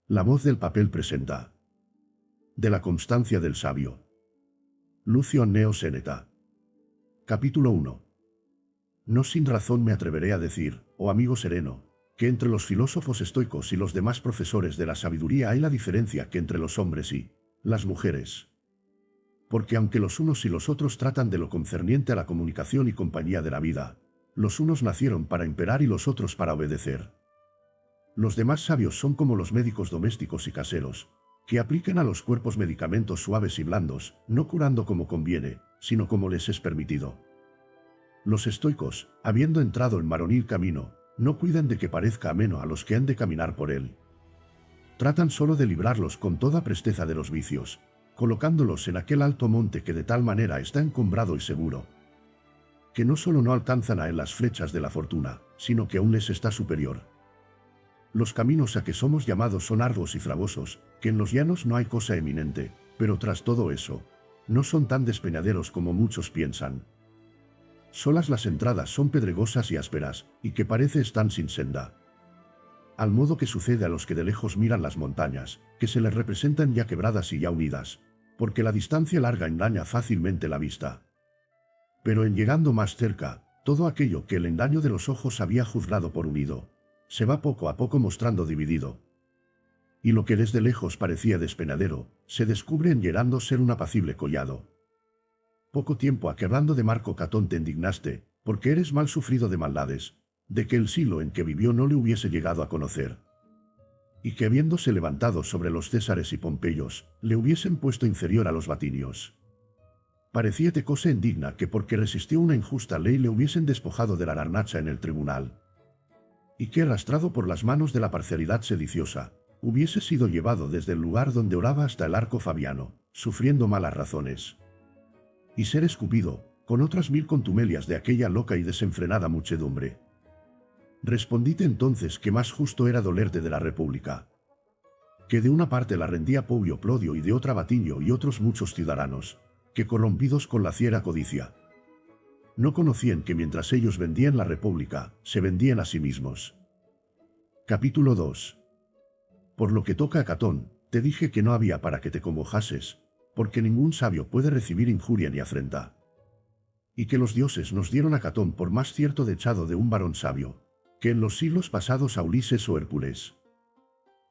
La voz del papel presenta. De la constancia del sabio. Lucio Anneo Séneca. Capítulo 1. No sin razón me atreveré a decir, oh amigo sereno, que entre los filósofos estoicos y los demás profesores de la sabiduría hay la diferencia que entre los hombres y las mujeres. Porque aunque los unos y los otros tratan de lo concerniente a la comunicación y compañía de la vida, los unos nacieron para imperar y los otros para obedecer. Los demás sabios son como los médicos domésticos y caseros, que aplican a los cuerpos medicamentos suaves y blandos, no curando como conviene, sino como les es permitido. Los estoicos, habiendo entrado en varonil camino, no cuidan de que parezca ameno a los que han de caminar por él. Tratan solo de librarlos con toda presteza de los vicios, colocándolos en aquel alto monte que de tal manera está encumbrado y seguro, que no solo no alcanzan a él las flechas de la fortuna, sino que aún les está superior. Los caminos a que somos llamados son arduos y fragosos, que en los llanos no hay cosa eminente, pero tras todo eso, no son tan despeñaderos como muchos piensan. Solas las entradas son pedregosas y ásperas, y que parece están sin senda. Al modo que sucede a los que de lejos miran las montañas, que se les representan ya quebradas y ya unidas, porque la distancia larga engaña fácilmente la vista. Pero en llegando más cerca, todo aquello que el engaño de los ojos había juzgado por unido, se va poco a poco mostrando dividido. Y lo que desde lejos parecía despenadero, se descubre en llegando ser un apacible collado. Poco tiempo a que hablando de Marco Catón te indignaste, porque eres mal sufrido de maldades, de que el siglo en que vivió no le hubiese llegado a conocer. Y que habiéndose levantado sobre los Césares y Pompeyos, le hubiesen puesto inferior a los vatinios. Parecíate cosa indigna que porque resistió una injusta ley le hubiesen despojado de la garnacha en el tribunal. Y que arrastrado por las manos de la parcialidad sediciosa, hubiese sido llevado desde el lugar donde oraba hasta el arco fabiano, sufriendo malas razones. Y ser escupido, con otras 1000 contumelias de aquella loca y desenfrenada muchedumbre. Respondite entonces que más justo era dolerte de la república, que de una parte la rendía Publio Clodio y de otra Vatinio y otros muchos ciudadanos, que corrompidos con la fiera codicia, no conocían que mientras ellos vendían la república, se vendían a sí mismos. Capítulo 2. Por lo que toca a Catón, te dije que no había para que te congojases, porque ningún sabio puede recibir injuria ni afrenta. Y que los dioses nos dieron a Catón por más cierto dechado de un varón sabio, que en los siglos pasados a Ulises o Hércules.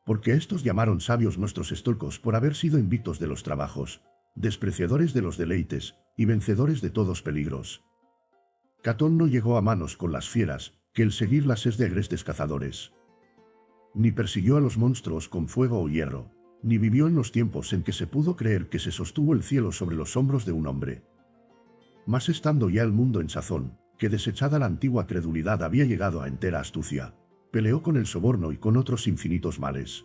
Porque estos llamaron sabios nuestros estoicos por haber sido invictos de los trabajos, despreciadores de los deleites, y vencedores de todos peligros. Catón no llegó a manos con las fieras, que el seguirlas es de agrestes cazadores. Ni persiguió a los monstruos con fuego o hierro, ni vivió en los tiempos en que se pudo creer que se sostuvo el cielo sobre los hombros de un hombre. Mas estando ya el mundo en sazón, que desechada la antigua credulidad había llegado a entera astucia, peleó con el soborno y con otros infinitos males.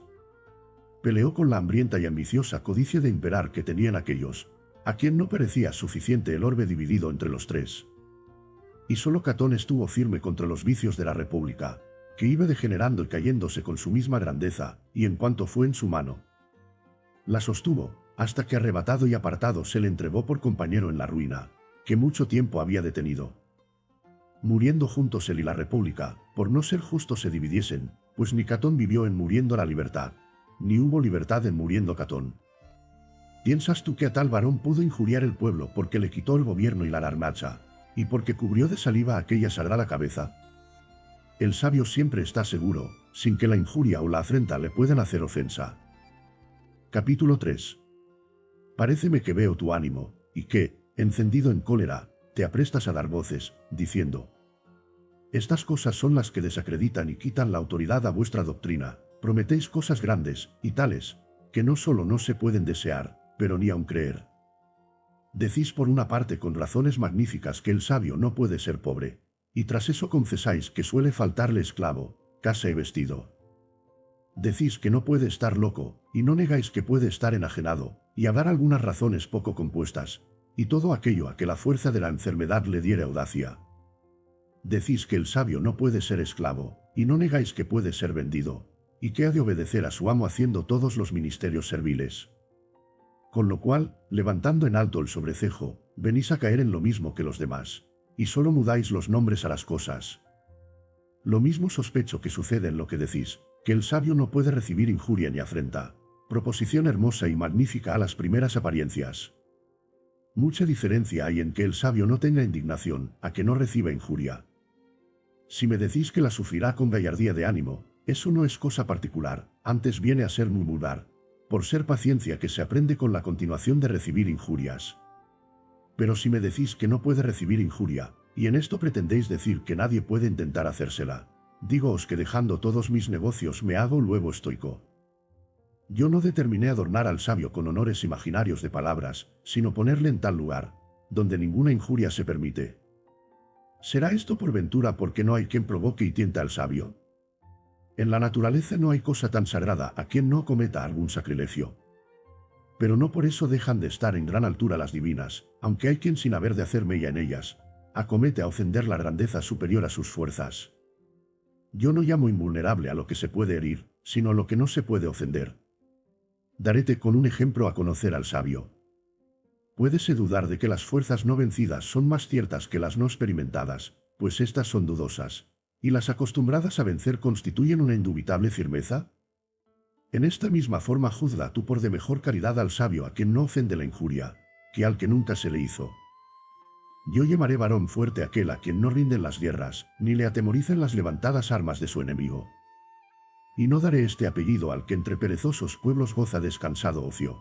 Peleó con la hambrienta y ambiciosa codicia de imperar que tenían aquellos, a quien no parecía suficiente el orbe dividido entre los tres. Y solo Catón estuvo firme contra los vicios de la república, que iba degenerando y cayéndose con su misma grandeza, y en cuanto fue en su mano, la sostuvo, hasta que arrebatado y apartado se le entregó por compañero en la ruina, que mucho tiempo había detenido. Muriendo juntos él y la república, por no ser justos se dividiesen, pues ni Catón vivió en muriendo la libertad, ni hubo libertad en muriendo Catón. ¿Piensas tú que a tal varón pudo injuriar el pueblo porque le quitó el gobierno y la garnacha, y porque cubrió de saliva aquella sagrada cabeza? El sabio siempre está seguro, sin que la injuria o la afrenta le puedan hacer ofensa. Capítulo 3. Paréceme que veo tu ánimo, y que, encendido en cólera, te aprestas a dar voces, diciendo: estas cosas son las que desacreditan y quitan la autoridad a vuestra doctrina, prometéis cosas grandes, y tales, que no solo no se pueden desear, pero ni aun creer. Decís por una parte con razones magníficas que el sabio no puede ser pobre, y tras eso confesáis que suele faltarle esclavo, casa y vestido. Decís que no puede estar loco, y no negáis que puede estar enajenado, y a dar algunas razones poco compuestas, y todo aquello a que la fuerza de la enfermedad le diere audacia. Decís que el sabio no puede ser esclavo, y no negáis que puede ser vendido, y que ha de obedecer a su amo haciendo todos los ministerios serviles. Con lo cual, levantando en alto el sobrecejo, venís a caer en lo mismo que los demás, y solo mudáis los nombres a las cosas. Lo mismo sospecho que sucede en lo que decís, que el sabio no puede recibir injuria ni afrenta. Proposición hermosa y magnífica a las primeras apariencias. Mucha diferencia hay en que el sabio no tenga indignación, a que no reciba injuria. Si me decís que la sufrirá con gallardía de ánimo, eso no es cosa particular, antes viene a ser muy vulgar, por ser paciencia que se aprende con la continuación de recibir injurias. Pero si me decís que no puede recibir injuria, y en esto pretendéis decir que nadie puede intentar hacérsela, dígoos que dejando todos mis negocios me hago luego estoico. Yo no determiné adornar al sabio con honores imaginarios de palabras, sino ponerle en tal lugar, donde ninguna injuria se permite. ¿Será esto por ventura porque no hay quien provoque y tienta al sabio? En la naturaleza no hay cosa tan sagrada a quien no cometa algún sacrilegio. Pero no por eso dejan de estar en gran altura las divinas, aunque hay quien sin haber de hacer mella en ellas, acomete a ofender la grandeza superior a sus fuerzas. Yo no llamo invulnerable a lo que se puede herir, sino a lo que no se puede ofender. Daréte con un ejemplo a conocer al sabio. Puédese dudar de que las fuerzas no vencidas son más ciertas que las no experimentadas, pues éstas son dudosas, y las acostumbradas a vencer constituyen una indubitable firmeza. En esta misma forma juzga tú por de mejor caridad al sabio a quien no ofende la injuria, que al que nunca se le hizo. Yo llamaré varón fuerte aquel a quien no rinden las guerras, ni le atemorizan las levantadas armas de su enemigo. Y no daré este apellido al que entre perezosos pueblos goza descansado ocio.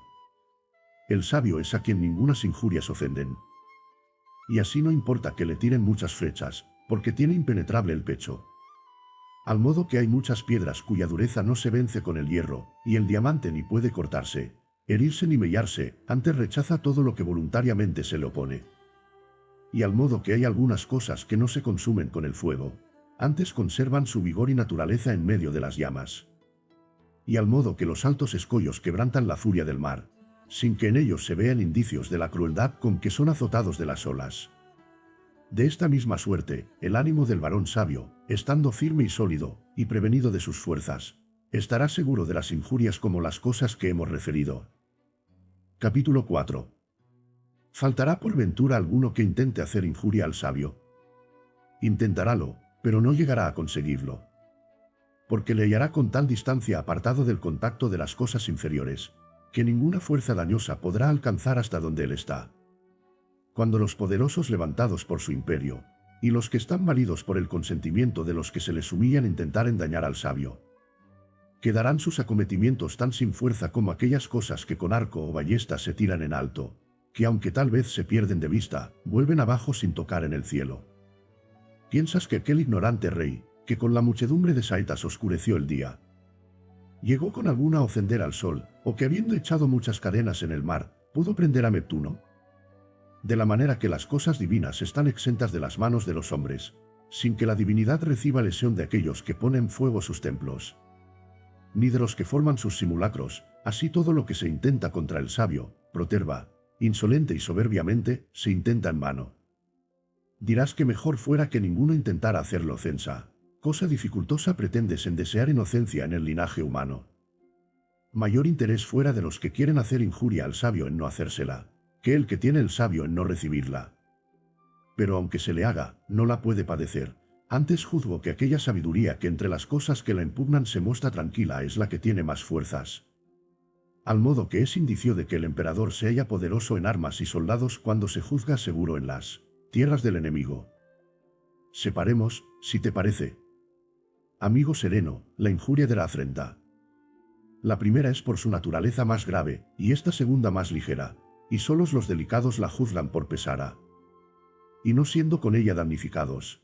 El sabio es a quien ningunas injurias ofenden. Y así no importa que le tiren muchas flechas, porque tiene impenetrable el pecho. Al modo que hay muchas piedras cuya dureza no se vence con el hierro, y el diamante ni puede cortarse, herirse ni mellarse, antes rechaza todo lo que voluntariamente se le opone. Y al modo que hay algunas cosas que no se consumen con el fuego, antes conservan su vigor y naturaleza en medio de las llamas. Y al modo que los altos escollos quebrantan la furia del mar, sin que en ellos se vean indicios de la crueldad con que son azotados de las olas. De esta misma suerte, el ánimo del varón sabio, estando firme y sólido, y prevenido de sus fuerzas, estará seguro de las injurias como las cosas que hemos referido. Capítulo 4. ¿Faltará por ventura alguno que intente hacer injuria al sabio? Intentarálo, pero no llegará a conseguirlo. Porque le hallará con tal distancia apartado del contacto de las cosas inferiores, que ninguna fuerza dañosa podrá alcanzar hasta donde él está. Cuando los poderosos levantados por su imperio, y los que están validos por el consentimiento de los que se les humillan intentaren dañar al sabio, quedarán sus acometimientos tan sin fuerza como aquellas cosas que con arco o ballesta se tiran en alto, que aunque tal vez se pierden de vista, vuelven abajo sin tocar en el cielo. ¿Piensas que aquel ignorante rey, que con la muchedumbre de saetas oscureció el día, llegó con alguna a ofender al sol, o que habiendo echado muchas cadenas en el mar, pudo prender a Neptuno? De la manera que las cosas divinas están exentas de las manos de los hombres, sin que la divinidad reciba lesión de aquellos que ponen fuego a sus templos, ni de los que forman sus simulacros, así todo lo que se intenta contra el sabio, proterva, insolente y soberbiamente, se intenta en vano. Dirás que mejor fuera que ninguno intentara hacerlo ofensa. Cosa dificultosa pretendes en desear inocencia en el linaje humano. Mayor interés fuera de los que quieren hacer injuria al sabio en no hacérsela, que el que tiene el sabio en no recibirla. Pero aunque se le haga, no la puede padecer. Antes juzgo que aquella sabiduría que entre las cosas que la impugnan se muestra tranquila es la que tiene más fuerzas. Al modo que es indicio de que el emperador se halla poderoso en armas y soldados cuando se juzga seguro en las tierras del enemigo. Separemos, si te parece, amigo sereno, la injuria de la afrenta. La primera es por su naturaleza más grave, y esta segunda más ligera, y solos los delicados la juzgan por pesara, y no siendo con ella damnificados,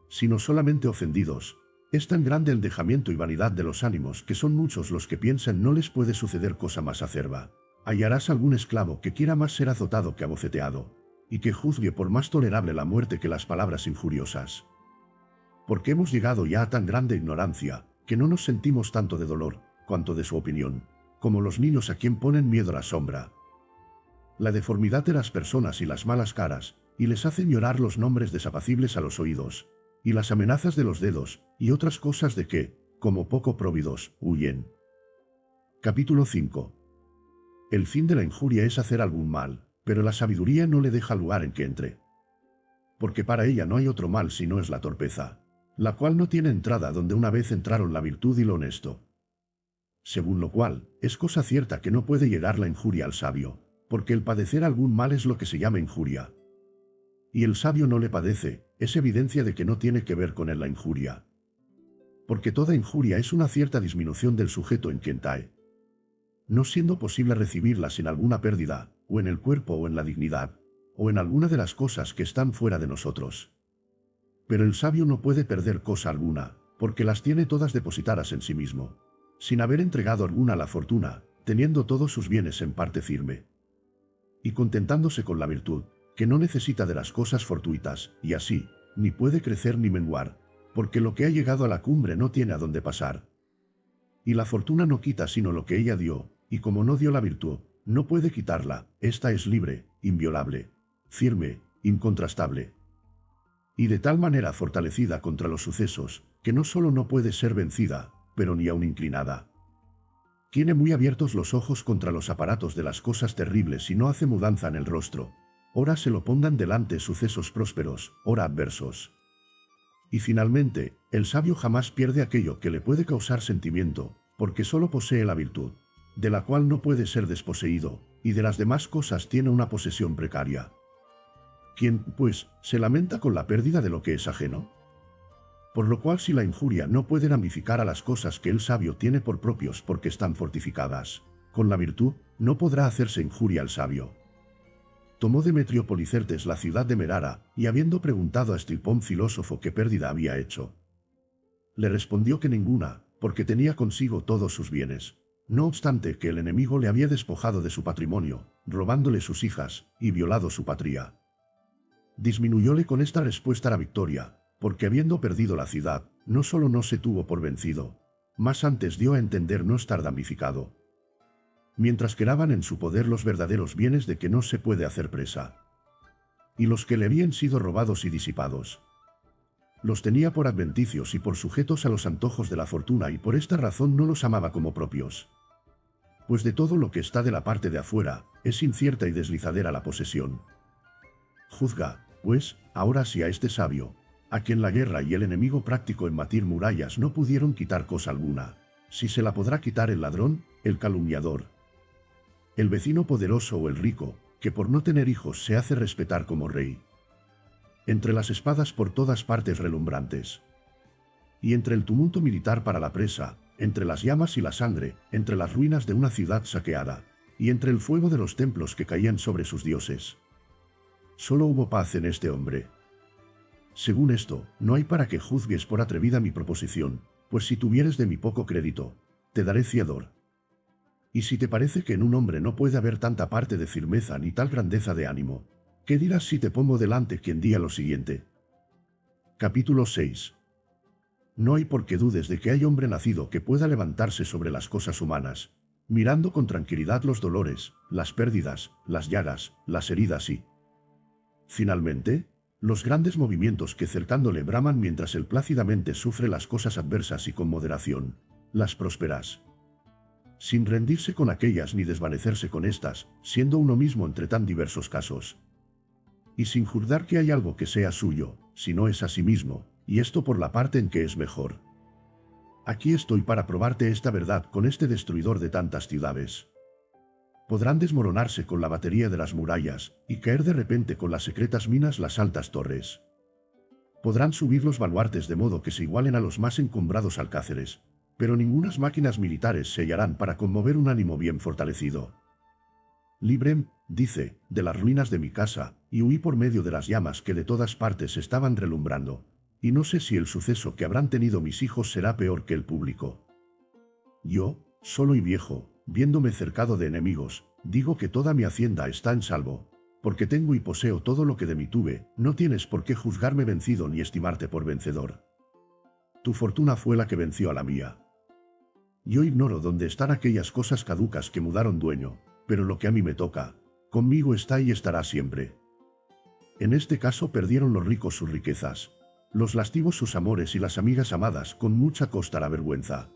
sino solamente ofendidos. Es tan grande el dejamiento y vanidad de los ánimos que son muchos los que piensan no les puede suceder cosa más acerba. Hallarás algún esclavo que quiera más ser azotado que abofeteado, y que juzgue por más tolerable la muerte que las palabras injuriosas. Porque hemos llegado ya a tan grande ignorancia, que no nos sentimos tanto de dolor, cuanto de su opinión, como los niños a quien ponen miedo la sombra, la deformidad de las personas y las malas caras, y les hacen llorar los nombres desapacibles a los oídos, y las amenazas de los dedos, y otras cosas de que, como poco próvidos, huyen. Capítulo 5. El fin de la injuria es hacer algún mal, pero la sabiduría no le deja lugar en que entre. Porque para ella no hay otro mal si no es la torpeza. la cual no tiene entrada donde una vez entraron la virtud y lo honesto. Según lo cual, es cosa cierta que no puede llegar la injuria al sabio, porque el padecer algún mal es lo que se llama injuria. Y el sabio no le padece, es evidencia de que no tiene que ver con él la injuria. Porque toda injuria es una cierta disminución del sujeto en quien cae. No siendo posible recibirla sin alguna pérdida, o en el cuerpo o en la dignidad, o en alguna de las cosas que están fuera de nosotros. Pero el sabio no puede perder cosa alguna, porque las tiene todas depositadas en sí mismo, sin haber entregado alguna a la fortuna, teniendo todos sus bienes en parte firme. Y contentándose con la virtud, que no necesita de las cosas fortuitas, y así, ni puede crecer ni menguar, porque lo que ha llegado a la cumbre no tiene a dónde pasar. Y la fortuna no quita sino lo que ella dio, y como no dio la virtud, no puede quitarla, esta es libre, inviolable, firme, incontrastable. Y de tal manera fortalecida contra los sucesos, que no solo no puede ser vencida, pero ni aun inclinada. Tiene muy abiertos los ojos contra los aparatos de las cosas terribles y no hace mudanza en el rostro. Ora se lo pongan delante sucesos prósperos, ora adversos. Y finalmente, el sabio jamás pierde aquello que le puede causar sentimiento, porque solo posee la virtud, de la cual no puede ser desposeído, y de las demás cosas tiene una posesión precaria. ¿Quién, pues, se lamenta con la pérdida de lo que es ajeno? Por lo cual si la injuria no puede ramificar a las cosas que el sabio tiene por propios porque están fortificadas, con la virtud no podrá hacerse injuria al sabio. Tomó Demetrio Policertes la ciudad de Merara, y habiendo preguntado a Estilpón filósofo qué pérdida había hecho, le respondió que ninguna, porque tenía consigo todos sus bienes, no obstante que el enemigo le había despojado de su patrimonio, robándole sus hijas, y violado su patria. Disminuyóle con esta respuesta la victoria, porque habiendo perdido la ciudad, no solo no se tuvo por vencido, mas antes dio a entender no estar damnificado. Mientras quedaban en su poder los verdaderos bienes de que no se puede hacer presa, y los que le habían sido robados y disipados, los tenía por adventicios y por sujetos a los antojos de la fortuna, y por esta razón no los amaba como propios. Pues de todo lo que está de la parte de afuera, es incierta y deslizadera la posesión. Juzga, pues, ahora si a este sabio, a quien la guerra y el enemigo práctico en batir murallas no pudieron quitar cosa alguna, si se la podrá quitar el ladrón, el calumniador, el vecino poderoso o el rico, que por no tener hijos se hace respetar como rey. Entre las espadas por todas partes relumbrantes, y entre el tumulto militar para la presa, entre las llamas y la sangre, entre las ruinas de una ciudad saqueada, y entre el fuego de los templos que caían sobre sus dioses, solo hubo paz en este hombre. Según esto, no hay para que juzgues por atrevida mi proposición, pues si tuvieres de mi poco crédito, te daré fiador. Y si te parece que en un hombre no puede haber tanta parte de firmeza ni tal grandeza de ánimo, ¿qué dirás si te pongo delante quien diga lo siguiente? Capítulo 6. No hay por qué dudes de que hay hombre nacido que pueda levantarse sobre las cosas humanas, mirando con tranquilidad los dolores, las pérdidas, las llagas, las heridas y, finalmente, los grandes movimientos que cercándole braman mientras él plácidamente sufre las cosas adversas y con moderación, las prósperas, sin rendirse con aquellas ni desvanecerse con estas, siendo uno mismo entre tan diversos casos, y sin juzgar que hay algo que sea suyo, si no es a sí mismo, y esto por la parte en que es mejor. Aquí estoy para probarte esta verdad con este destruidor de tantas ciudades. Podrán desmoronarse con la batería de las murallas, y caer de repente con las secretas minas las altas torres. Podrán subir los baluartes de modo que se igualen a los más encumbrados alcázares, pero ningunas máquinas militares se hallarán para conmover un ánimo bien fortalecido. Librem, dice, de las ruinas de mi casa, y huí por medio de las llamas que de todas partes estaban relumbrando, y no sé si el suceso que habrán tenido mis hijos será peor que el público. Yo, solo y viejo, viéndome cercado de enemigos, digo que toda mi hacienda está en salvo, porque tengo y poseo todo lo que de mí tuve, no tienes por qué juzgarme vencido ni estimarte por vencedor. Tu fortuna fue la que venció a la mía. Yo ignoro dónde están aquellas cosas caducas que mudaron dueño, pero lo que a mí me toca, conmigo está y estará siempre. En este caso perdieron los ricos sus riquezas, los lascivos sus amores y las amigas amadas con mucha costa la vergüenza.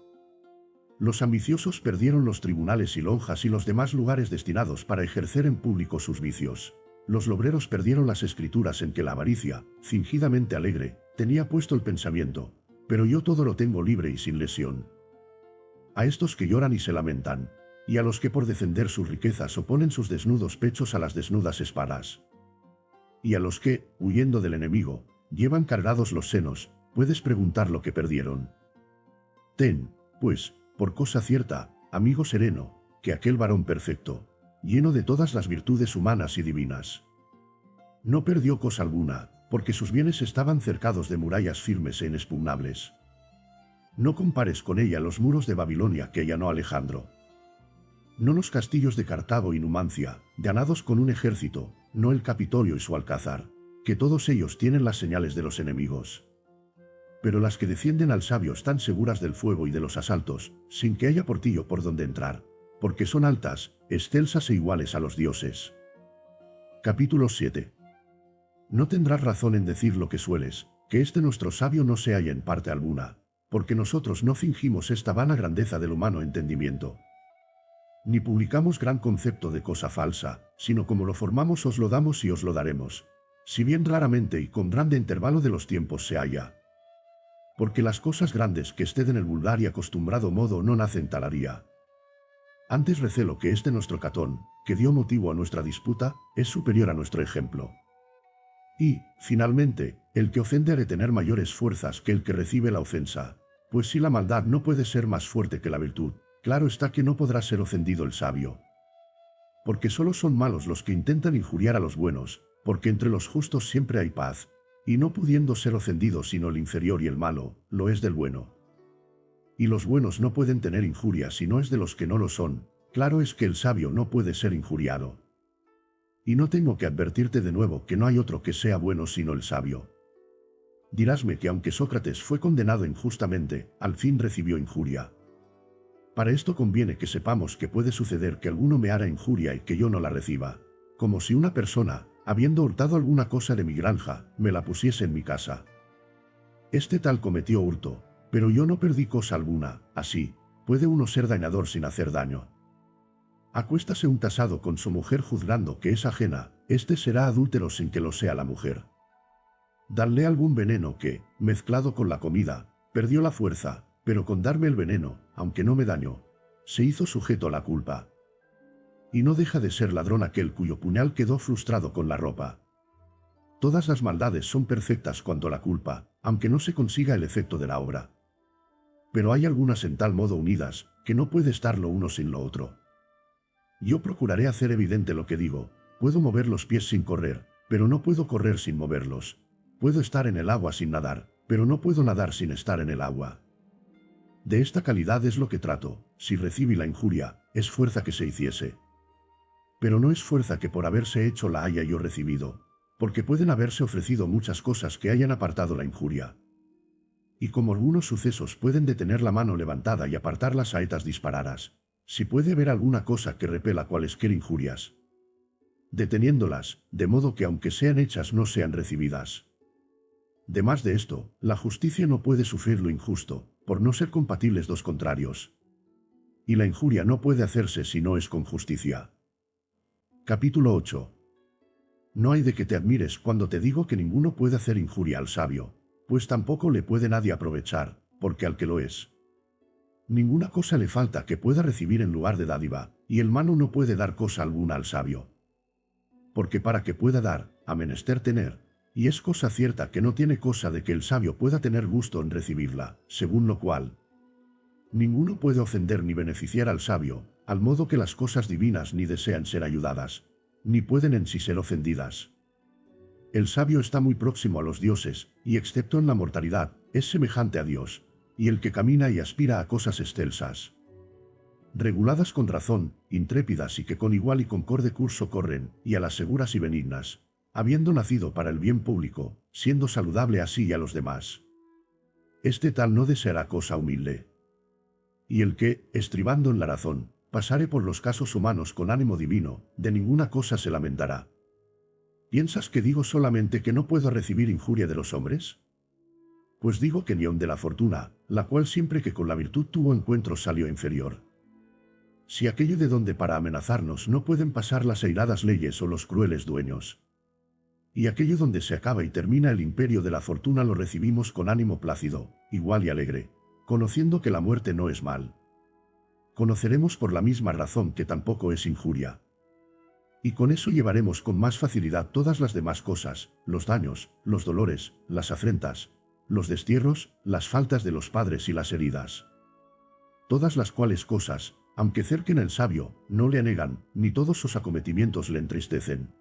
Los ambiciosos perdieron los tribunales y lonjas y los demás lugares destinados para ejercer en público sus vicios. Los lobreros perdieron las escrituras en que la avaricia, fingidamente alegre, Tenía puesto el pensamiento, pero yo todo lo tengo libre y sin lesión. A estos que lloran y se lamentan, y a los que por defender sus riquezas oponen sus desnudos pechos a las desnudas espadas. Y a los que, huyendo del enemigo, llevan cargados los senos, puedes preguntar lo que perdieron. Ten, pues, por cosa cierta, amigo sereno, que aquel varón perfecto, lleno de todas las virtudes humanas y divinas, no perdió cosa alguna, porque sus bienes estaban cercados de murallas firmes e inexpugnables. No compares con ella los muros de Babilonia que allanó Alejandro. No los castillos de Cartago y Numancia, ganados con un ejército, no el Capitolio y su alcázar, que todos ellos tienen las señales de los enemigos. Pero las que defienden al sabio están seguras del fuego y de los asaltos, sin que haya portillo por donde entrar, porque son altas, excelsas e iguales a los dioses. Capítulo 7. No tendrás razón en decir lo que sueles, que este nuestro sabio no se halla en parte alguna, porque nosotros no fingimos esta vana grandeza del humano entendimiento. Ni publicamos gran concepto de cosa falsa, sino como lo formamos os lo damos y os lo daremos, si bien raramente y con grande intervalo de los tiempos se halla. Porque las cosas grandes que ested en el vulgar y acostumbrado modo no nacen talaría. Antes recelo que este nuestro Catón, que dio motivo a nuestra disputa, es superior a nuestro ejemplo. Y, finalmente, el que ofende ha de tener mayores fuerzas que el que recibe la ofensa, pues si la maldad no puede ser más fuerte que la virtud, claro está que no podrá ser ofendido el sabio. Porque solo son malos los que intentan injuriar a los buenos, porque entre los justos siempre hay paz, y no pudiendo ser ofendido sino el inferior y el malo, lo es del bueno. Y los buenos no pueden tener injuria si no es de los que no lo son, claro es que el sabio no puede ser injuriado. Y no tengo que advertirte de nuevo que no hay otro que sea bueno sino el sabio. Dirásme que aunque Sócrates fue condenado injustamente, al fin recibió injuria. Para esto conviene que sepamos que puede suceder que alguno me haga injuria y que yo no la reciba, como si una persona, habiendo hurtado alguna cosa de mi granja, me la pusiese en mi casa. Este tal cometió hurto, pero yo no perdí cosa alguna, así, puede uno ser dañador sin hacer daño. Acuéstase un tasado con su mujer juzgando que es ajena, este será adúltero sin que lo sea la mujer. Dadle algún veneno que, mezclado con la comida, perdió la fuerza, pero con darme el veneno, aunque no me dañó, se hizo sujeto a la culpa. Y no deja de ser ladrón aquel cuyo puñal quedó frustrado con la ropa. Todas las maldades son perfectas cuanto a la culpa, aunque no se consiga el efecto de la obra. Pero hay algunas en tal modo unidas, que no puede estar lo uno sin lo otro. Yo procuraré hacer evidente lo que digo. Puedo mover los pies sin correr, pero no puedo correr sin moverlos. Puedo estar en el agua sin nadar, pero no puedo nadar sin estar en el agua. De esta calidad es lo que trato. Si recibí la injuria, es fuerza que se hiciese. Pero no es fuerza que por haberse hecho la haya yo recibido, porque pueden haberse ofrecido muchas cosas que hayan apartado la injuria. Y como algunos sucesos pueden detener la mano levantada y apartar las saetas disparadas, si puede haber alguna cosa que repela cualesquier injurias, deteniéndolas, de modo que aunque sean hechas no sean recibidas. De más de esto, la justicia no puede sufrir lo injusto, por no ser compatibles dos contrarios. Y la injuria no puede hacerse si no es con justicia. Capítulo 8. No hay de que te admires cuando te digo que ninguno puede hacer injuria al sabio, pues tampoco le puede nadie aprovechar, porque al que lo es, ninguna cosa le falta que pueda recibir en lugar de dádiva, y el mano no puede dar cosa alguna al sabio. Porque para que pueda dar, ha menester tener, y es cosa cierta que no tiene cosa de que el sabio pueda tener gusto en recibirla, según lo cual, ninguno puede ofender ni beneficiar al sabio, al modo que las cosas divinas ni desean ser ayudadas, ni pueden en sí ser ofendidas. El sabio está muy próximo a los dioses, y excepto en la mortalidad, es semejante a Dios, y el que camina y aspira a cosas excelsas, reguladas con razón, intrépidas y que con igual y concorde curso corren, y a las seguras y benignas, habiendo nacido para el bien público, siendo saludable a sí y a los demás. Este tal no deseará cosa humilde. Y el que, estribando en la razón, pasare por los casos humanos con ánimo divino, de ninguna cosa se lamentará. ¿Piensas que digo solamente que no puedo recibir injuria de los hombres? Pues digo que ni aun de la fortuna, la cual siempre que con la virtud tuvo encuentro salió inferior. Si aquello de donde para amenazarnos no pueden pasar las airadas leyes o los crueles dueños, Y aquello donde se acaba y termina el imperio de la fortuna lo recibimos con ánimo plácido, igual y alegre, conociendo que la muerte no es mal. Conoceremos por la misma razón que tampoco es injuria. Y con eso llevaremos con más facilidad todas las demás cosas, los daños, los dolores, las afrentas, los destierros, las faltas de los padres y las heridas. Todas las cuales cosas, aunque cerquen al sabio, no le anegan, ni todos sus acometimientos le entristecen.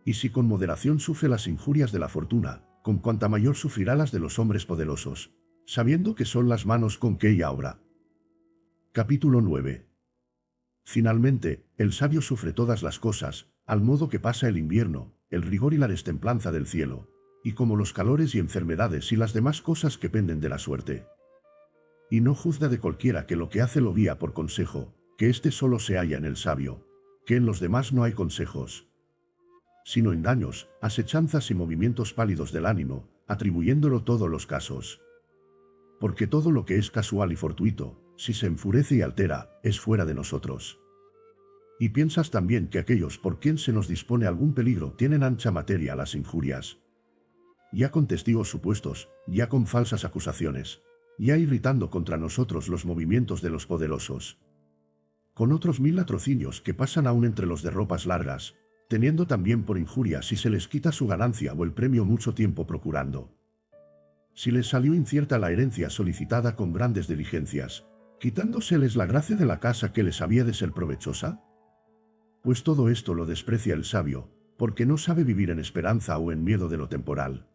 Y si con moderación sufre las injurias de la fortuna, con cuanta mayor sufrirá las de los hombres poderosos, sabiendo que son las manos con que ella obra. Capítulo 9. Finalmente, el sabio sufre todas las cosas, al modo que pasa el invierno, el rigor y la destemplanza del cielo, y como los calores y enfermedades y las demás cosas que penden de la suerte. Y no juzga de cualquiera que lo que hace lo guía por consejo, que éste solo se halla en el sabio, que en los demás no hay consejos, sino en daños, asechanzas y movimientos pálidos del ánimo, atribuyéndolo todos los casos. Porque todo lo que es casual y fortuito, si se enfurece y altera, es fuera de nosotros. Y piensas también que aquellos por quien se nos dispone algún peligro tienen ancha materia las injurias. Ya con testigos supuestos, ya con falsas acusaciones, ya irritando contra nosotros los movimientos de los poderosos. Con otros 1000 latrocinios que pasan aún entre los de ropas largas, teniendo también por injuria si se les quita su ganancia o el premio mucho tiempo procurando. Si les salió incierta la herencia solicitada con grandes diligencias, quitándoseles la gracia de la casa que les había de ser provechosa. Pues todo esto lo desprecia el sabio, porque no sabe vivir en esperanza o en miedo de lo temporal.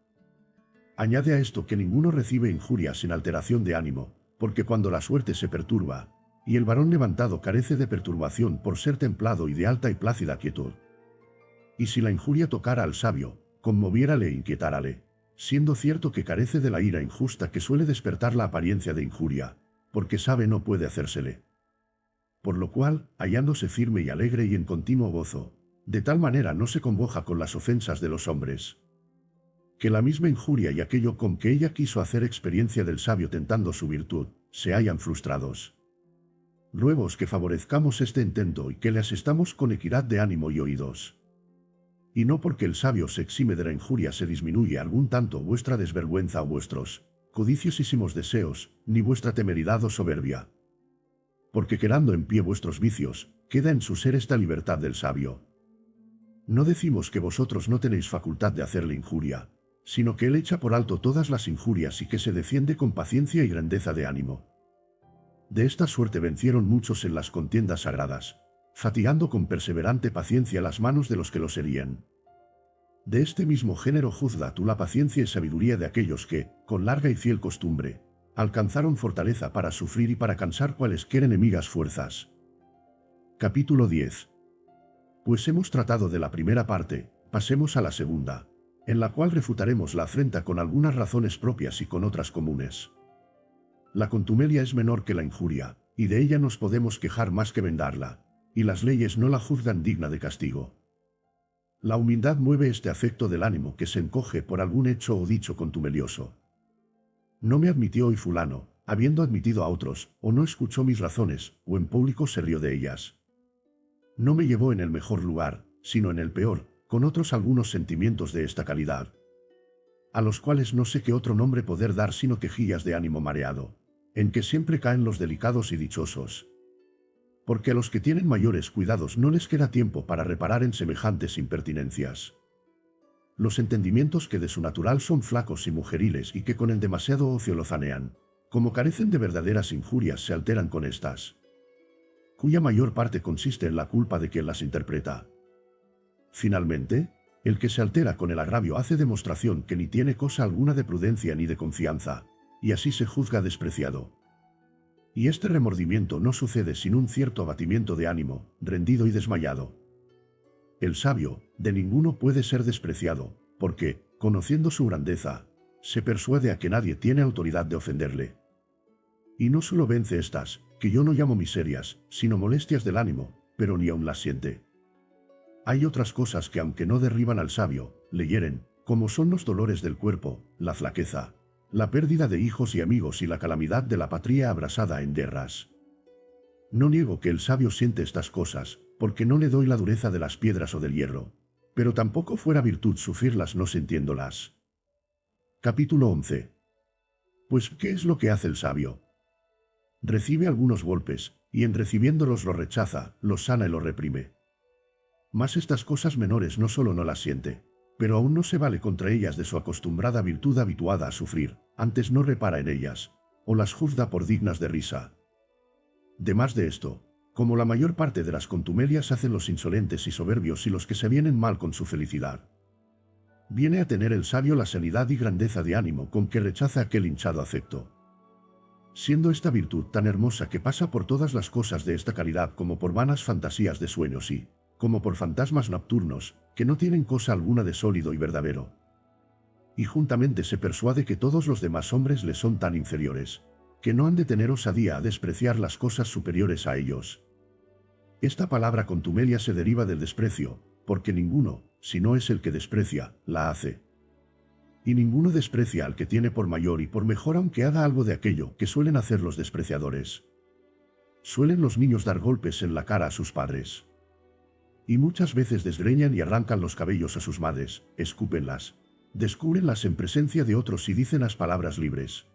Añade a esto que ninguno recibe injurias sin alteración de ánimo, porque cuando la suerte se perturba, y el varón levantado carece de perturbación por ser templado y de alta y plácida quietud. Y si la injuria tocara al sabio, conmoviérale e inquietárale, siendo cierto que carece de la ira injusta que suele despertar la apariencia de injuria, porque sabe no puede hacérsele. Por lo cual, hallándose firme y alegre y en continuo gozo, de tal manera no se congoja con las ofensas de los hombres, que la misma injuria y aquello con que ella quiso hacer experiencia del sabio tentando su virtud, se hallan frustrados. Ruegos que favorezcamos este intento y que le asistamos con equidad de ánimo y oídos. Y no porque el sabio se exime de la injuria se disminuye algún tanto vuestra desvergüenza o vuestros codiciosísimos deseos, ni vuestra temeridad o soberbia. Porque quedando en pie vuestros vicios, queda en su ser esta libertad del sabio. No decimos que vosotros no tenéis facultad de hacerle injuria, sino que él echa por alto todas las injurias y que se defiende con paciencia y grandeza de ánimo. De esta suerte vencieron muchos en las contiendas sagradas, fatigando con perseverante paciencia las manos de los que los herían. De este mismo género juzga tú la paciencia y sabiduría de aquellos que, con larga y fiel costumbre, alcanzaron fortaleza para sufrir y para cansar cualesquier enemigas fuerzas. Capítulo 10. Pues hemos tratado de la primera parte, pasemos a la segunda, en la cual refutaremos la afrenta con algunas razones propias y con otras comunes. La contumelia es menor que la injuria, y de ella nos podemos quejar más que vendarla, y las leyes no la juzgan digna de castigo. La humildad mueve este afecto del ánimo que se encoge por algún hecho o dicho contumelioso. No me admitió hoy fulano, habiendo admitido a otros, o no escuchó mis razones, o en público se rió de ellas. No me llevó en el mejor lugar, sino en el peor, con otros algunos sentimientos de esta calidad, a los cuales no sé qué otro nombre poder dar sino quejillas de ánimo mareado, en que siempre caen los delicados y dichosos. Porque a los que tienen mayores cuidados no les queda tiempo para reparar en semejantes impertinencias. Los entendimientos que de su natural son flacos y mujeriles y que con el demasiado ocio lo zanean, como carecen de verdaderas injurias se alteran con estas, cuya mayor parte consiste en la culpa de quien las interpreta. Finalmente, el que se altera con el agravio hace demostración que ni tiene cosa alguna de prudencia ni de confianza, y así se juzga despreciado. Y este remordimiento no sucede sin un cierto abatimiento de ánimo, rendido y desmayado. El sabio, de ninguno puede ser despreciado, porque, conociendo su grandeza, se persuade a que nadie tiene autoridad de ofenderle. Y no solo vence estas, que yo no llamo miserias, sino molestias del ánimo, pero ni aun las siente. Hay otras cosas que aunque no derriban al sabio, le hieren, como son los dolores del cuerpo, la flaqueza, la pérdida de hijos y amigos y la calamidad de la patria abrasada en guerras. No niego que el sabio siente estas cosas, porque no le doy la dureza de las piedras o del hierro, pero tampoco fuera virtud sufrirlas no sintiéndolas. Capítulo 11. Pues, ¿qué es lo que hace el sabio? Recibe algunos golpes, y en recibiéndolos los rechaza, los sana y los reprime. Mas estas cosas menores no solo no las siente, pero aún no se vale contra ellas de su acostumbrada virtud habituada a sufrir, antes no repara en ellas, o las juzga por dignas de risa. De más de esto, como la mayor parte de las contumelias hacen los insolentes y soberbios y los que se vienen mal con su felicidad, viene a tener el sabio la sanidad y grandeza de ánimo con que rechaza aquel hinchado afecto. Siendo esta virtud tan hermosa que pasa por todas las cosas de esta caridad como por vanas fantasías de sueños y, como por fantasmas nocturnos, que no tienen cosa alguna de sólido y verdadero. Y juntamente se persuade que todos los demás hombres le son tan inferiores, que no han de tener osadía a despreciar las cosas superiores a ellos. Esta palabra contumelia se deriva del desprecio, porque ninguno, si no es el que desprecia, la hace. Y ninguno desprecia al que tiene por mayor y por mejor aunque haga algo de aquello que suelen hacer los despreciadores. Suelen los niños dar golpes en la cara a sus padres. Y muchas veces desgreñan y arrancan los cabellos a sus madres, escúpenlas, descúbrenlas en presencia de otros y dicen las palabras libres.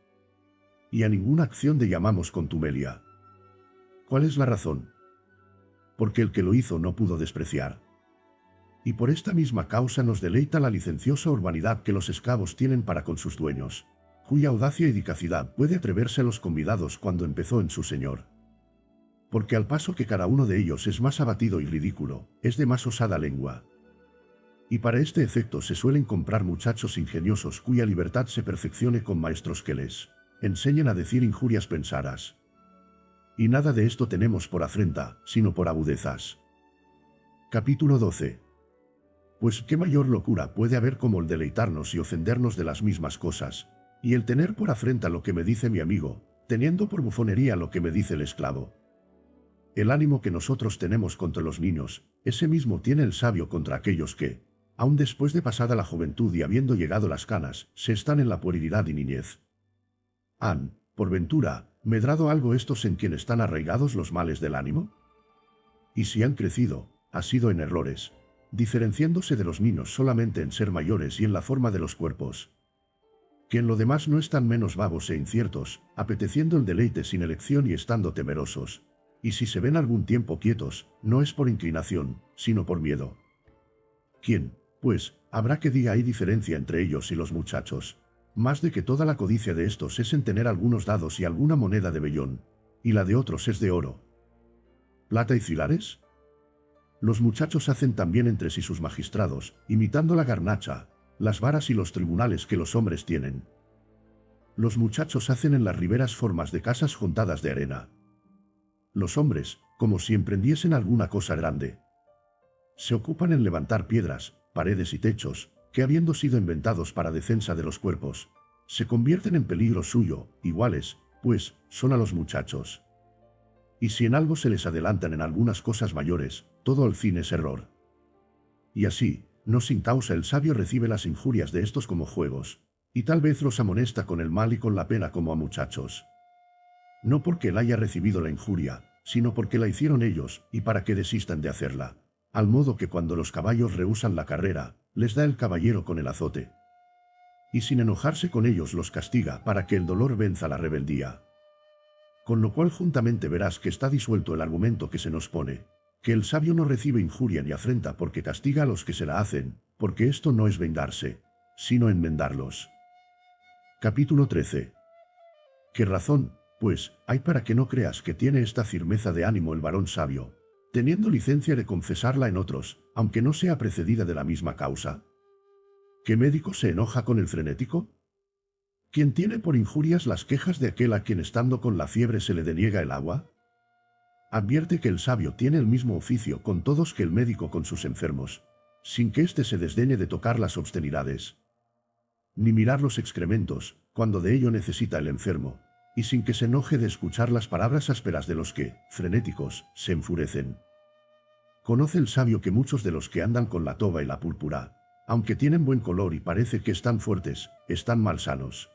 Y a ninguna acción de llamamos contumelia. ¿Cuál es la razón? Porque el que lo hizo no pudo despreciar. Y por esta misma causa nos deleita la licenciosa urbanidad que los esclavos tienen para con sus dueños, cuya audacia y dicacidad puede atreverse a los convidados cuando empezó en su señor. Porque al paso que cada uno de ellos es más abatido y ridículo, es de más osada lengua. Y para este efecto se suelen comprar muchachos ingeniosos cuya libertad se perfeccione con maestros que les enseñen a decir injurias pensaras. Y nada de esto tenemos por afrenta, sino por agudezas. Capítulo 12. Pues qué mayor locura puede haber como el deleitarnos y ofendernos de las mismas cosas, y el tener por afrenta lo que me dice mi amigo, teniendo por bufonería lo que me dice el esclavo. El ánimo que nosotros tenemos contra los niños, ese mismo tiene el sabio contra aquellos que, aun después de pasada la juventud y habiendo llegado las canas, se están en la puerilidad y niñez. ¿Han, por ventura, medrado algo estos en quien están arraigados los males del ánimo? Y si han crecido, ha sido en errores, diferenciándose de los niños solamente en ser mayores y en la forma de los cuerpos, que en lo demás no están menos vagos e inciertos, apeteciendo el deleite sin elección y estando temerosos, y si se ven algún tiempo quietos, no es por inclinación, sino por miedo. ¿Quién, pues, habrá que diga hay diferencia entre ellos y los muchachos? Más de que toda la codicia de estos es en tener algunos dados y alguna moneda de vellón, y la de otros es de oro. ¿Plata y filares? Los muchachos hacen también entre sí sus magistrados, imitando la garnacha, las varas y los tribunales que los hombres tienen. Los muchachos hacen en las riberas formas de casas juntadas de arena. Los hombres, como si emprendiesen alguna cosa grande, se ocupan en levantar piedras, paredes y techos, que habiendo sido inventados para defensa de los cuerpos, se convierten en peligro suyo, iguales, pues, son a los muchachos. Y si en algo se les adelantan en algunas cosas mayores, todo al fin es error. Y así, no sin causa el sabio recibe las injurias de estos como juegos, y tal vez los amonesta con el mal y con la pena como a muchachos. No porque él haya recibido la injuria, sino porque la hicieron ellos, y para que desistan de hacerla. Al modo que cuando los caballos rehusan la carrera, les da el caballero con el azote. Y sin enojarse con ellos los castiga para que el dolor venza la rebeldía. Con lo cual juntamente verás que está disuelto el argumento que se nos pone, que el sabio no recibe injuria ni afrenta porque castiga a los que se la hacen, porque esto no es vengarse, sino enmendarlos. Capítulo 13. ¿Qué razón, pues, hay para que no creas que tiene esta firmeza de ánimo el varón sabio, teniendo licencia de confesarla en otros, aunque no sea precedida de la misma causa? ¿Qué médico se enoja con el frenético? ¿Quién tiene por injurias las quejas de aquel a quien estando con la fiebre se le deniega el agua? Advierte que el sabio tiene el mismo oficio con todos que el médico con sus enfermos, sin que éste se desdeñe de tocar las obscenidades, ni mirar los excrementos, cuando de ello necesita el enfermo, y sin que se enoje de escuchar las palabras ásperas de los que, frenéticos, se enfurecen. Conoce el sabio que muchos de los que andan con la toba y la púrpura, aunque tienen buen color y parece que están fuertes, están malsanos.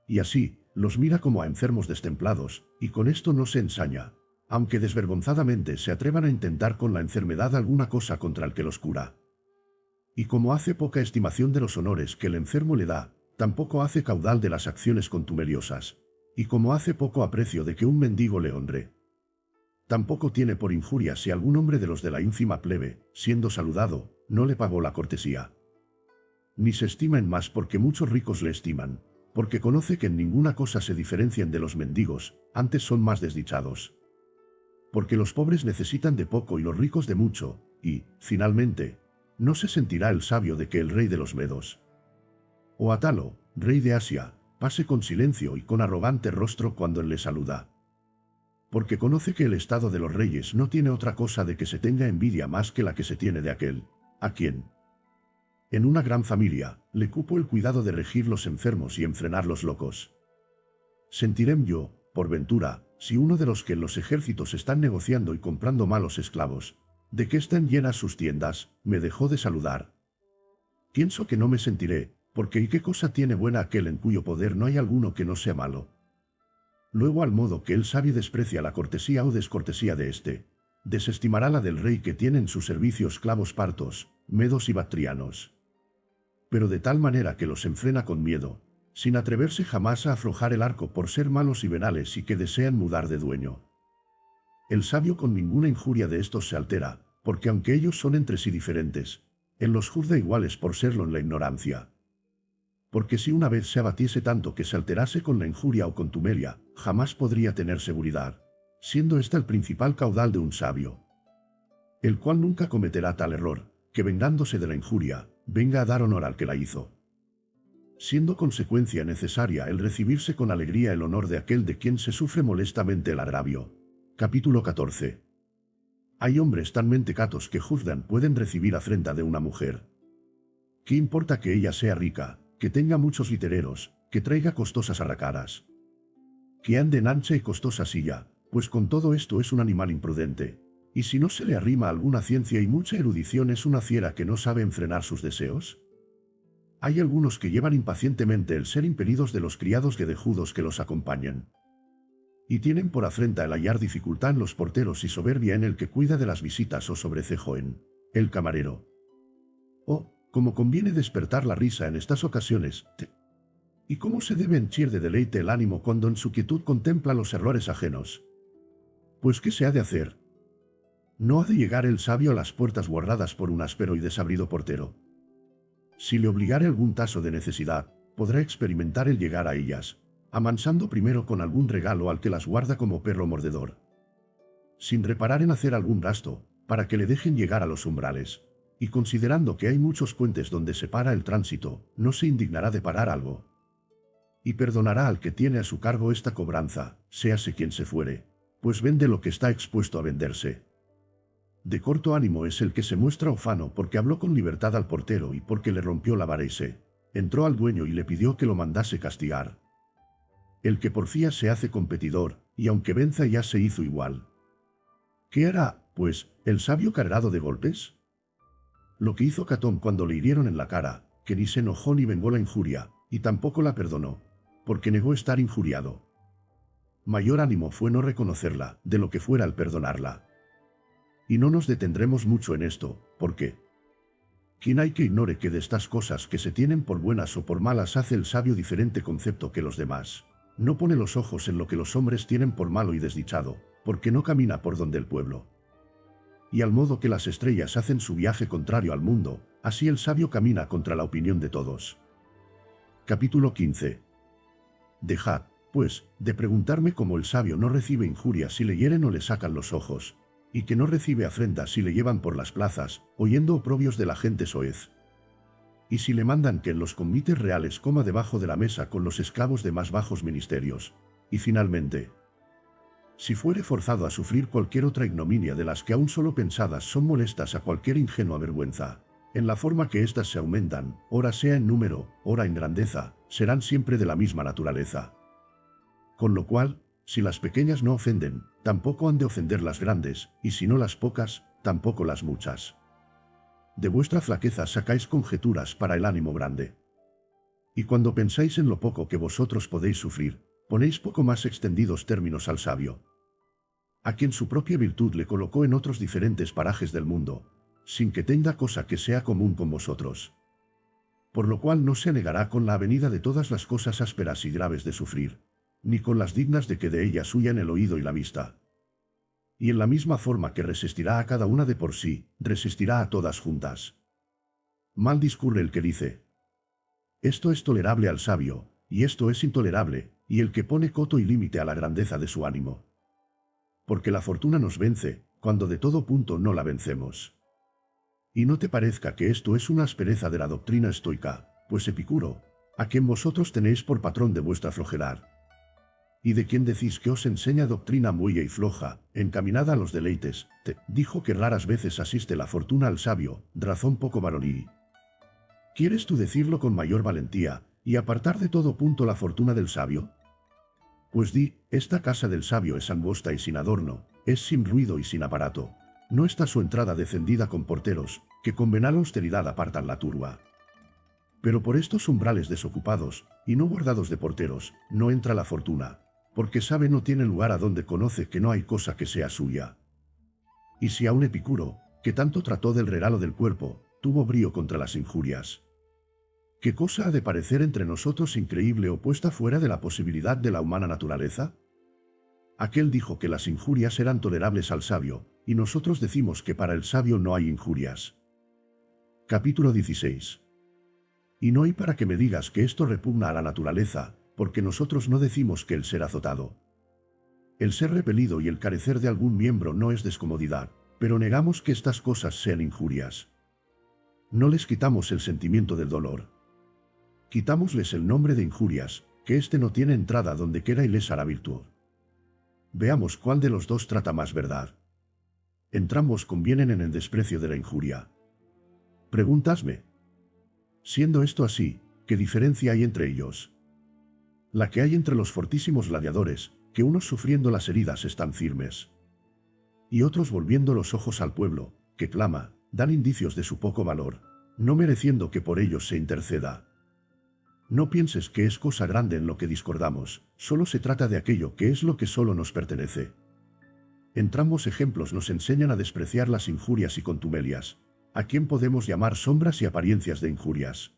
Y así, los mira como a enfermos destemplados, y con esto no se ensaña, aunque desvergonzadamente se atrevan a intentar con la enfermedad alguna cosa contra el que los cura. Y como hace poca estimación de los honores que el enfermo le da, tampoco hace caudal de las acciones contumeliosas. Y como hace poco aprecio de que un mendigo le honre, tampoco tiene por injuria si algún hombre de los de la ínfima plebe, siendo saludado, no le pagó la cortesía. Ni se estima en más porque muchos ricos le estiman, porque conoce que en ninguna cosa se diferencian de los mendigos, antes son más desdichados. Porque los pobres necesitan de poco y los ricos de mucho, y, finalmente, no se sentirá el sabio de que el rey de los Medos, o Atalo, rey de Asia, pase con silencio y con arrogante rostro cuando él le saluda. Porque conoce que el estado de los reyes no tiene otra cosa de que se tenga envidia más que la que se tiene de aquel, a quien, en una gran familia, le cupo el cuidado de regir los enfermos y enfrenar los locos. Sentirém yo, por ventura, si uno de los que en los ejércitos están negociando y comprando malos esclavos, de que están llenas sus tiendas, me dejó de saludar. Pienso que no me sentiré, porque ¿y qué cosa tiene buena aquel en cuyo poder no hay alguno que no sea malo? Luego al modo que el sabio desprecia la cortesía o descortesía de éste, desestimará la del rey que tiene en su servicio esclavos partos, medos y bactrianos. Pero de tal manera que los enfrena con miedo, sin atreverse jamás a aflojar el arco por ser malos y venales y que desean mudar de dueño. El sabio con ninguna injuria de estos se altera, porque aunque ellos son entre sí diferentes, él los juzga iguales por serlo en la ignorancia. Porque si una vez se abatiese tanto que se alterase con la injuria o contumelia, jamás podría tener seguridad, siendo esta el principal caudal de un sabio, el cual nunca cometerá tal error, que vengándose de la injuria, venga a dar honor al que la hizo. Siendo consecuencia necesaria el recibirse con alegría el honor de aquel de quien se sufre molestamente el agravio. Capítulo 14. Hay hombres tan mentecatos que juzgan pueden recibir afrenta de una mujer. ¿Qué importa que ella sea rica, que tenga muchos litereros, que traiga costosas arracadas, que ande en ancha y costosa silla, pues con todo esto es un animal imprudente, y si no se le arrima alguna ciencia y mucha erudición es una fiera que no sabe enfrenar sus deseos? Hay algunos que llevan impacientemente el ser impedidos de los criados guedejudos que los acompañan, y tienen por afrenta el hallar dificultad en los porteros y soberbia en el que cuida de las visitas o sobrecejo en el camarero. Oh, como conviene despertar la risa en estas ocasiones, y cómo se debe henchir de deleite el ánimo cuando en su quietud contempla los errores ajenos. Pues ¿qué se ha de hacer? No ha de llegar el sabio a las puertas guardadas por un áspero y desabrido portero. Si le obligare algún taso de necesidad, podrá experimentar el llegar a ellas, amansando primero con algún regalo al que las guarda como perro mordedor, sin reparar en hacer algún gasto, para que le dejen llegar a los umbrales, y considerando que hay muchos puentes donde se para el tránsito, no se indignará de parar algo, y perdonará al que tiene a su cargo esta cobranza, séase quien se fuere, pues vende lo que está expuesto a venderse. De corto ánimo es el que se muestra ufano porque habló con libertad al portero y porque le rompió la vara y se entró al dueño y le pidió que lo mandase castigar. El que porfía se hace competidor, y aunque venza ya se hizo igual. ¿Qué hará, pues, el sabio cargado de golpes? Lo que hizo Catón cuando le hirieron en la cara, que ni se enojó ni vengó la injuria, y tampoco la perdonó, porque negó estar injuriado. Mayor ánimo fue no reconocerla, de lo que fuera al perdonarla. Y no nos detendremos mucho en esto, porque ¿quién hay que ignore que de estas cosas que se tienen por buenas o por malas hace el sabio diferente concepto que los demás? No pone los ojos en lo que los hombres tienen por malo y desdichado, porque no camina por donde el pueblo. Y al modo que las estrellas hacen su viaje contrario al mundo, así el sabio camina contra la opinión de todos. Capítulo 15. Dejad, pues, de preguntarme cómo el sabio no recibe injurias si le hieren o le sacan los ojos, y que no recibe afrentas si le llevan por las plazas, oyendo oprobios de la gente soez. Y si le mandan que en los comités reales coma debajo de la mesa con los esclavos de más bajos ministerios. Y finalmente, si fuere forzado a sufrir cualquier otra ignominia de las que aún solo pensadas son molestas a cualquier ingenua vergüenza, en la forma que éstas se aumentan, ora sea en número, ora en grandeza, serán siempre de la misma naturaleza. Con lo cual, si las pequeñas no ofenden, tampoco han de ofender las grandes, y si no las pocas, tampoco las muchas. De vuestra flaqueza sacáis conjeturas para el ánimo grande. Y cuando pensáis en lo poco que vosotros podéis sufrir, ponéis poco más extendidos términos al sabio, a quien su propia virtud le colocó en otros diferentes parajes del mundo, sin que tenga cosa que sea común con vosotros. Por lo cual no se negará con la avenida de todas las cosas ásperas y graves de sufrir, ni con las dignas de que de ellas huyan el oído y la vista. Y en la misma forma que resistirá a cada una de por sí, resistirá a todas juntas. Mal discurre el que dice: esto es tolerable al sabio, y esto es intolerable, y el que pone coto y límite a la grandeza de su ánimo. Porque la fortuna nos vence, cuando de todo punto no la vencemos. Y no te parezca que esto es una aspereza de la doctrina estoica, pues Epicuro, a quien vosotros tenéis por patrón de vuestra flojedad, y de quien decís que os enseña doctrina muella y floja, encaminada a los deleites, te dijo que raras veces asiste la fortuna al sabio, razón poco varonil. ¿Quieres tú decirlo con mayor valentía, y apartar de todo punto la fortuna del sabio? Pues di, esta casa del sabio es angosta y sin adorno, es sin ruido y sin aparato. No está su entrada defendida con porteros, que con venal austeridad apartan la turba. Pero por estos umbrales desocupados, y no guardados de porteros, no entra la fortuna, porque sabe no tiene lugar a donde conoce que no hay cosa que sea suya. Y si a un Epicuro, que tanto trató del regalo del cuerpo, tuvo brío contra las injurias, ¿qué cosa ha de parecer entre nosotros increíble o puesta fuera de la posibilidad de la humana naturaleza? Aquel dijo que las injurias eran tolerables al sabio, y nosotros decimos que para el sabio no hay injurias. Capítulo 16. Y no hay para que me digas que esto repugna a la naturaleza, porque nosotros no decimos que el ser azotado, el ser repelido y el carecer de algún miembro no es descomodidad, pero negamos que estas cosas sean injurias. No les quitamos el sentimiento del dolor. Quitámosles el nombre de injurias, que éste no tiene entrada donde quiera y les hará virtud. Veamos cuál de los dos trata más verdad. Entrambos convienen en el desprecio de la injuria. Preguntasme. Siendo esto así, ¿qué diferencia hay entre ellos? La que hay entre los fortísimos gladiadores, que unos sufriendo las heridas están firmes, y otros volviendo los ojos al pueblo, que clama, dan indicios de su poco valor, no mereciendo que por ellos se interceda. No pienses que es cosa grande en lo que discordamos, solo se trata de aquello que es lo que solo nos pertenece. Entrambos ejemplos nos enseñan a despreciar las injurias y contumelias, a quien podemos llamar sombras y apariencias de injurias,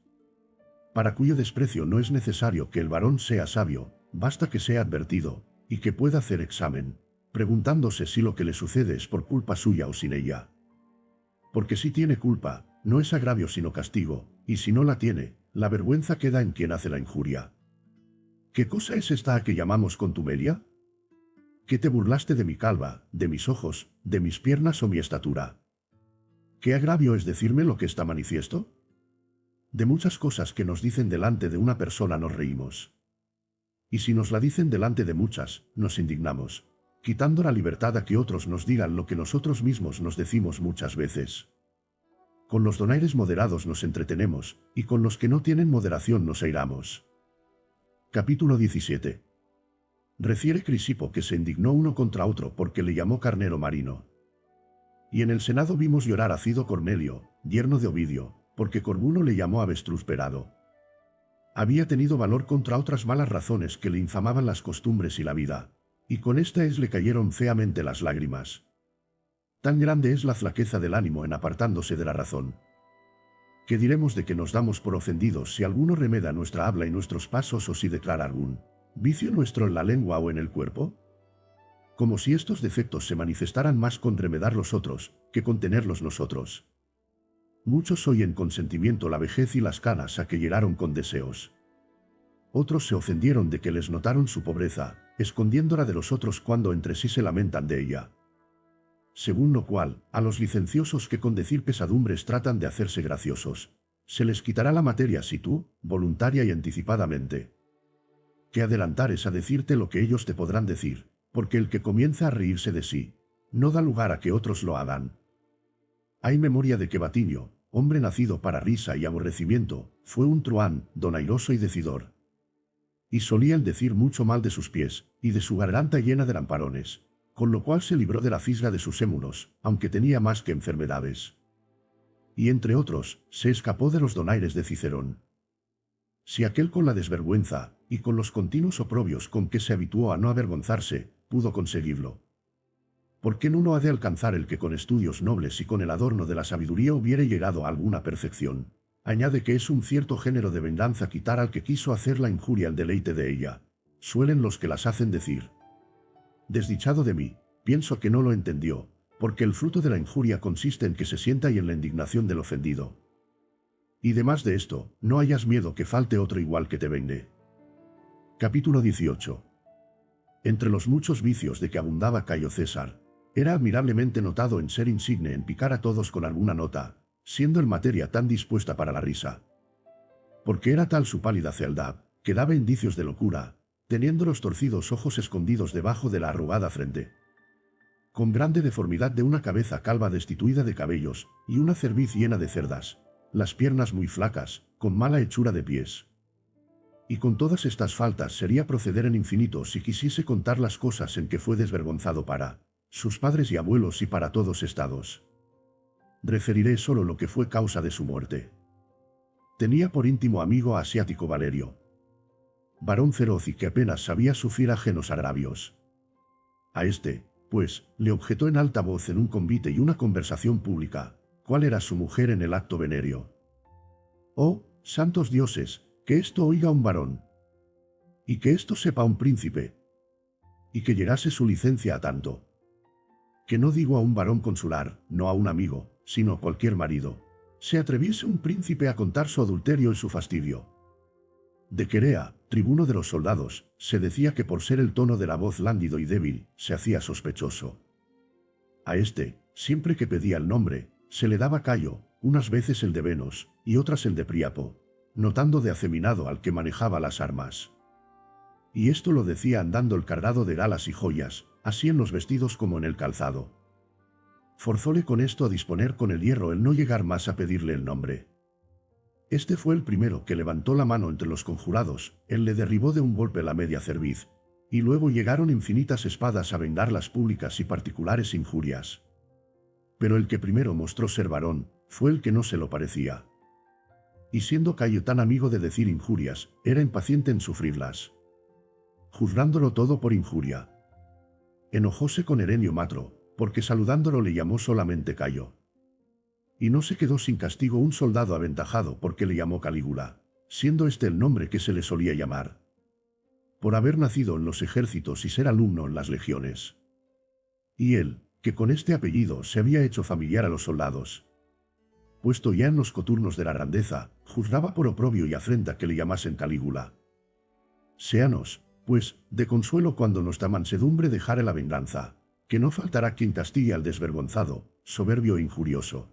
para cuyo desprecio no es necesario que el varón sea sabio, basta que sea advertido, y que pueda hacer examen, preguntándose si lo que le sucede es por culpa suya o sin ella. Porque si tiene culpa, no es agravio sino castigo, y si no la tiene, la vergüenza queda en quien hace la injuria. ¿Qué cosa es esta a que llamamos contumelia? ¿Que te burlaste de mi calva, de mis ojos, de mis piernas o mi estatura? ¿Qué agravio es decirme lo que está manifiesto? De muchas cosas que nos dicen delante de una persona nos reímos. Y si nos la dicen delante de muchas, nos indignamos, quitando la libertad a que otros nos digan lo que nosotros mismos nos decimos muchas veces. Con los donaires moderados nos entretenemos, y con los que no tienen moderación nos airamos. Capítulo 17. Refiere Crisipo que se indignó uno contra otro porque le llamó carnero marino. Y en el Senado vimos llorar a Cido Cornelio, yerno de Ovidio, porque Corbulo le llamó avestruz perado. Había tenido valor contra otras malas razones que le infamaban las costumbres y la vida, y con esta le cayeron feamente las lágrimas. Tan grande es la flaqueza del ánimo en apartándose de la razón. ¿Qué diremos de que nos damos por ofendidos si alguno remeda nuestra habla y nuestros pasos o si declara algún vicio nuestro en la lengua o en el cuerpo? Como si estos defectos se manifestaran más con remedar los otros, que con tenerlos nosotros. Muchos oyen con sentimiento la vejez y las canas a que llegaron con deseos. Otros se ofendieron de que les notaron su pobreza, escondiéndola de los otros cuando entre sí se lamentan de ella. Según lo cual, a los licenciosos que con decir pesadumbres tratan de hacerse graciosos, se les quitará la materia si tú, voluntaria y anticipadamente, que adelantares a decirte lo que ellos te podrán decir, porque el que comienza a reírse de sí, no da lugar a que otros lo hagan. Hay memoria de que Batiño, hombre nacido para risa y aborrecimiento, fue un truhán, donairoso y decidor. Y solía el decir mucho mal de sus pies, y de su garganta llena de lamparones, con lo cual se libró de la fisga de sus émulos, aunque tenía más que enfermedades. Y entre otros, se escapó de los donaires de Cicerón. Si aquel con la desvergüenza, y con los continuos oprobios con que se habituó a no avergonzarse, pudo conseguirlo, ¿Por qué no ha de alcanzar el que con estudios nobles y con el adorno de la sabiduría hubiere llegado a alguna perfección? Añade que es un cierto género de venganza quitar al que quiso hacer la injuria el deleite de ella. Suelen los que las hacen decir: desdichado de mí, pienso que no lo entendió, porque el fruto de la injuria consiste en que se sienta y en la indignación del ofendido. Y demás de esto, no hayas miedo que falte otro igual que te vengue. Capítulo 18. Entre los muchos vicios de que abundaba Cayo César, era admirablemente notado en ser insigne en picar a todos con alguna nota, siendo en materia tan dispuesta para la risa. Porque era tal su pálida fealdad, que daba indicios de locura, teniendo los torcidos ojos escondidos debajo de la arrugada frente, con grande deformidad de una cabeza calva destituida de cabellos, y una cerviz llena de cerdas, las piernas muy flacas, con mala hechura de pies. Y con todas estas faltas sería proceder en infinito si quisiese contar las cosas en que fue desvergonzado para sus padres y abuelos y para todos estados. Referiré solo lo que fue causa de su muerte. Tenía por íntimo amigo a Asiático Valerio, varón feroz y que apenas sabía sufrir ajenos agravios. A este, pues, le objetó en alta voz en un convite y una conversación pública, cuál era su mujer en el acto venéreo. «Oh, santos dioses, que esto oiga un varón, y que esto sepa un príncipe, y que llegase su licencia a tanto. Que no digo a un varón consular, no a un amigo, sino a cualquier marido, se atreviese un príncipe a contar su adulterio y su fastidio». De Querea, tribuno de los soldados, se decía que por ser el tono de la voz lánguido y débil, se hacía sospechoso. A este, siempre que pedía el nombre, se le daba Cayo, unas veces el de Venus, y otras el de Príapo, notando de afeminado al que manejaba las armas. Y esto lo decía andando el cargado de galas y joyas, así en los vestidos como en el calzado. Forzóle con esto a disponer con el hierro el no llegar más a pedirle el nombre. Este fue el primero que levantó la mano entre los conjurados, él le derribó de un golpe la media cerviz, y luego llegaron infinitas espadas a vengar las públicas y particulares injurias. Pero el que primero mostró ser varón, fue el que no se lo parecía. Y siendo Cayo tan amigo de decir injurias, era impaciente en sufrirlas, juzgándolo todo por injuria. Enojóse con Herenio Matro, porque saludándolo le llamó solamente Cayo. Y no se quedó sin castigo un soldado aventajado porque le llamó Calígula, siendo este el nombre que se le solía llamar, por haber nacido en los ejércitos y ser alumno en las legiones. Y él, que con este apellido se había hecho familiar a los soldados, puesto ya en los coturnos de la grandeza, juzgaba por oprobio y afrenta que le llamasen Calígula. Séanos, pues, de consuelo cuando nuestra mansedumbre dejare la venganza, que no faltará quien castigue al desvergonzado, soberbio e injurioso.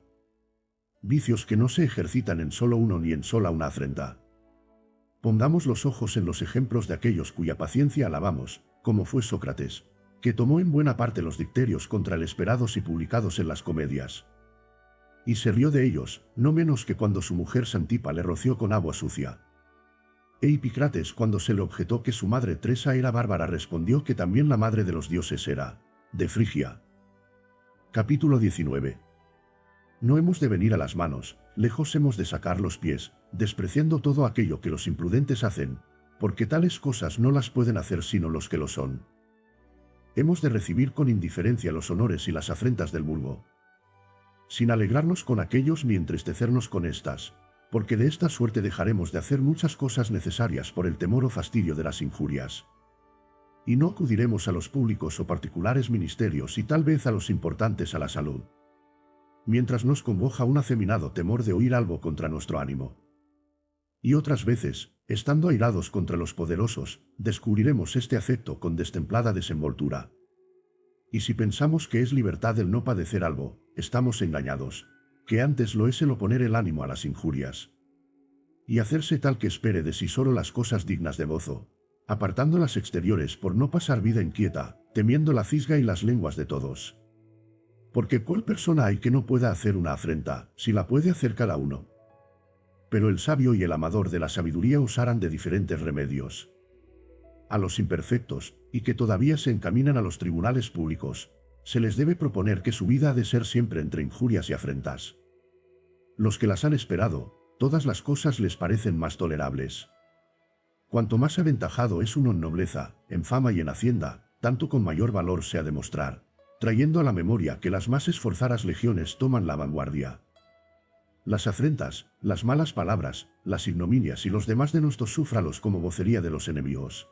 Vicios que no se ejercitan en solo uno ni en sola una afrenta. Pongamos los ojos en los ejemplos de aquellos cuya paciencia alabamos, como fue Sócrates, que tomó en buena parte los dicterios contra el esperados y publicados en las comedias. Y se rió de ellos, no menos que cuando su mujer Santipa le roció con agua sucia. E Hipicrates, cuando se le objetó que su madre Tresa era bárbara, respondió que también la madre de los dioses era de Frigia. Capítulo 19. No hemos de venir a las manos, lejos hemos de sacar los pies, despreciando todo aquello que los imprudentes hacen, porque tales cosas no las pueden hacer sino los que lo son. Hemos de recibir con indiferencia los honores y las afrentas del vulgo, sin alegrarnos con aquellos ni entristecernos con estas, porque de esta suerte dejaremos de hacer muchas cosas necesarias por el temor o fastidio de las injurias. Y no acudiremos a los públicos o particulares ministerios y tal vez a los importantes a la salud, mientras nos congoja un afeminado temor de oír algo contra nuestro ánimo. Y otras veces, estando airados contra los poderosos, descubriremos este afecto con destemplada desenvoltura. Y si pensamos que es libertad el no padecer algo, estamos engañados, que antes lo es el oponer el ánimo a las injurias, y hacerse tal que espere de sí solo las cosas dignas de gozo, apartando las exteriores por no pasar vida inquieta, temiendo la cisga y las lenguas de todos. Porque ¿cuál persona hay que no pueda hacer una afrenta, si la puede hacer cada uno? Pero el sabio y el amador de la sabiduría usarán de diferentes remedios. A los imperfectos, y que todavía se encaminan a los tribunales públicos, se les debe proponer que su vida ha de ser siempre entre injurias y afrentas. Los que las han esperado, todas las cosas les parecen más tolerables. Cuanto más aventajado es uno en nobleza, en fama y en hacienda, tanto con mayor valor se ha de mostrar, trayendo a la memoria que las más esforzadas legiones toman la vanguardia. Las afrentas, las malas palabras, las ignominias y los demás de nuestros súfralos como vocería de los enemigos.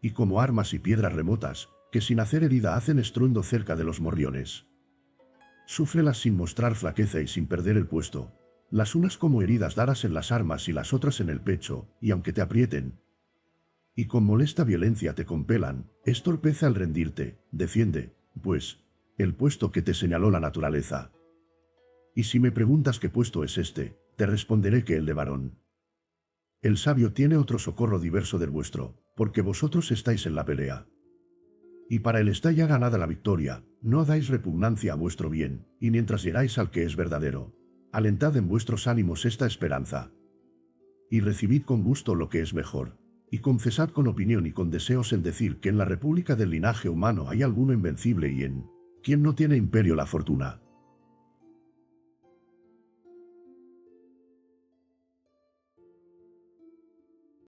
Y como armas y piedras remotas, que sin hacer herida hacen estruendo cerca de los morriones. Súfrelas sin mostrar flaqueza y sin perder el puesto. Las unas como heridas dadas en las armas y las otras en el pecho, y aunque te aprieten, y con molesta violencia te compelan, es torpeza al rendirte, defiende, pues, el puesto que te señaló la naturaleza. Y si me preguntas qué puesto es este, te responderé que el de varón. El sabio tiene otro socorro diverso del vuestro, porque vosotros estáis en la pelea. Y para él está ya ganada la victoria, no dais repugnancia a vuestro bien, y mientras llegáis al que es verdadero, alentad en vuestros ánimos esta esperanza. Y recibid con gusto lo que es mejor, y confesad con opinión y con deseos en decir que en la república del linaje humano hay alguno invencible y en quien no tiene imperio la fortuna.